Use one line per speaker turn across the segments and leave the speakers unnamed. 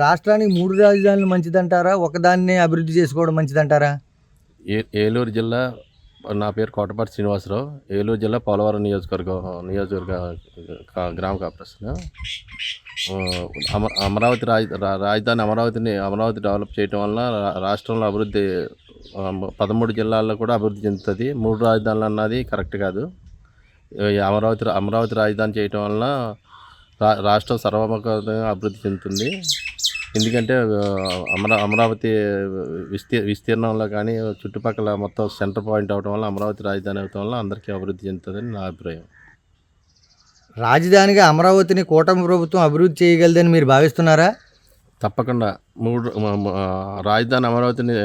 రాష్ట్రానికి 3 రాజధానులు మంచిదంటారా? ఒకదాన్నే అభివృద్ధి చేసుకోవడం మంచిదంటారా?
ఏలూరు జిల్లా. నా పేరు కోటపాటి శ్రీనివాసరావు. ఏలూరు జిల్లా పోలవరం నియోజకవర్గ గ్రామ కార్పొరేషన్. అమరావతి రాజధాని అమరావతి డెవలప్ చేయటం వలన రాష్ట్రంలో అభివృద్ధి 13 జిల్లాల్లో కూడా అభివృద్ధి చెందుతుంది. 3 రాజధానులు అన్నది కరెక్ట్ కాదు. అమరావతి రాజధాని చేయటం వలన రాష్ట్రం సర్వముఖంగా అభివృద్ధి చెందుతుంది. ఎందుకంటే అమరావతి విస్తీర్ణంలో కానీ చుట్టుపక్కల మొత్తం సెంటర్ పాయింట్ అవడం వల్ల అమరావతి రాజధాని అవడం వల్ల అందరికీ అభివృద్ధి చెందుతుందని నా అభిప్రాయం.
రాజధానిగా అమరావతిని కూటమి ప్రభుత్వం అభివృద్ధి చేయగలదని మీరు భావిస్తున్నారా?
తప్పకుండా రాజధాని అమరావతిని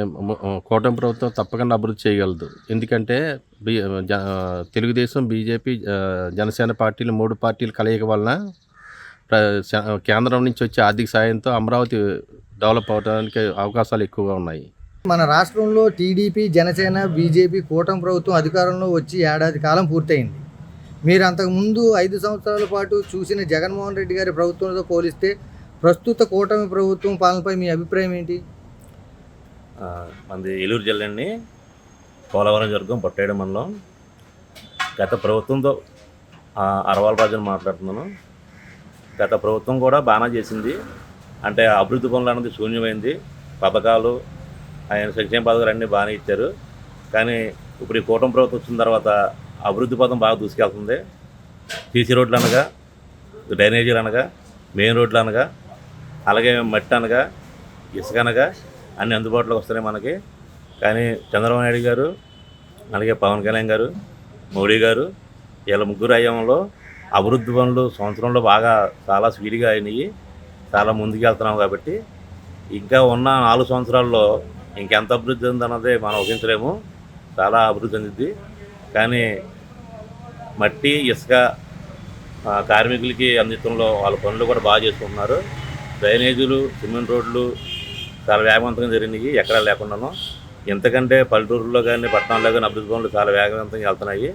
కూటమి ప్రభుత్వం తప్పకుండా అభివృద్ధి చేయగలదు. ఎందుకంటే తెలుగుదేశం, బీజేపీ, జనసేన పార్టీలు 3 పార్టీలు కలయిక వలన కేంద్రం నుంచి వచ్చే ఆర్థిక సాయంతో అమరావతి డెవలప్ అవడానికి అవకాశాలు ఎక్కువగా ఉన్నాయి.
మన రాష్ట్రంలో టీడీపీ, జనసేన, బీజేపీ కూటమి ప్రభుత్వం అధికారంలో వచ్చి ఏడాది కాలం పూర్తయింది. మీరు అంతకుముందు 5 సంవత్సరాల పాటు చూసిన జగన్మోహన్ రెడ్డి గారి ప్రభుత్వంతో పోలిస్తే ప్రస్తుత కూటమి ప్రభుత్వం పాలనపై మీ అభిప్రాయం ఏంటి?
మనది ఏలూరు జిల్లా అండి, పోలవరం వర్గం బొట్టేడు మండలం. గత ప్రభుత్వంతో అరవాల రాజుని మాట్లాడుతున్నాను. గత ప్రభుత్వం కూడా బాగా చేసింది. అంటే అభివృద్ధి పనులు అన్నది శూన్యమైంది. పథకాలు, ఆయన సంక్షేమ పథకాలు అన్నీ బాగానే ఇచ్చారు. కానీ ఇప్పుడు ఈ కూటమి ప్రభుత్వం వచ్చిన తర్వాత అభివృద్ధి పథం బాగా దూసుకెళ్తుంది. సీసీ రోడ్లు అనగా, డ్రైనేజీలు అనగా, మెయిన్ రోడ్లు అనగా, అలాగే మట్టి అనగా, ఇసుక అనగా అన్నీ అందుబాటులోకి వస్తున్నాయి మనకి. కానీ చంద్రబాబు నాయుడు గారు, అలాగే పవన్ కళ్యాణ్ గారు, మోడీ గారు వీళ్ళ ముగ్గురు అయ్యంలో అభివృద్ధి పనులు సంవత్సరంలో బాగా చాలా స్పీడ్గా అయినాయి. చాలా ముందుకు వెళ్తున్నాం. కాబట్టి ఇంకా ఉన్న 4 సంవత్సరాల్లో ఇంకెంత అభివృద్ధి ఉందన్నదే మనం ఊహించలేము. చాలా అభివృద్ధి చెందింది. కానీ మట్టి, ఇసుక కార్మికులకి అందించడంలో వాళ్ళ పనులు కూడా బాగా చేసుకుంటున్నారు. డ్రైనేజీలు, సిమెంట్ రోడ్లు చాలా వేగవంతంగా జరిగినాయి, ఎక్కడా లేకుండాను. ఎంతకంటే పల్లెటూరులో కానీ పట్టణాల్లో కానీ అభివృద్ధి పనులు చాలా వేగవంతంగా వెళ్తున్నాయి.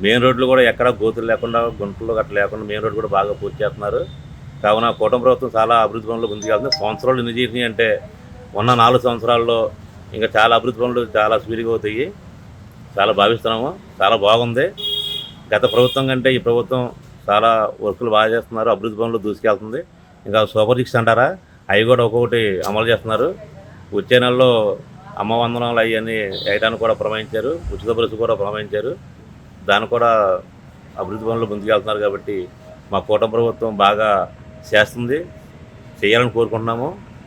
మెయిన్ రోడ్లు కూడా ఎక్కడ గోతులు లేకుండా, గుంటలు గట్ల లేకుండా మెయిన్ రోడ్డు కూడా బాగా పూర్తి చేస్తున్నారు. కావున కూటమి ప్రభుత్వం చాలా అభివృద్ధి పనులు ముందుకెళ్తుంది. సంవత్సరాలు ఎన్ని చేసినాయి అంటే ఉన్న 4 సంవత్సరాల్లో ఇంకా చాలా అభివృద్ధి పనులు చాలా స్పీడ్గా అవుతాయి. చాలా భావిస్తున్నాము. చాలా బాగుంది. గత ప్రభుత్వం కంటే ఈ ప్రభుత్వం చాలా వర్కులు బాగా చేస్తున్నారు. అభివృద్ధి పనులు దూసుకెళ్తుంది. ఇంకా సూపర్ 6 అంటారా, అవి కూడా ఒక్కొక్కటి అమలు చేస్తున్నారు. వచ్చే నెలలో అమ్మ వందనాలు అవన్నీ వేయడానికి కూడా ప్రమాణించారు. ఉచిత బస్సు కూడా ప్రమాణించారు. దాన్ని కూడా అభివృద్ధి పనులు ముందుకెళ్తున్నారు. కాబట్టి మా కూటమి ప్రభుత్వం బాగా చేస్తుంది, చేయాలని కోరుకుంటున్నాము.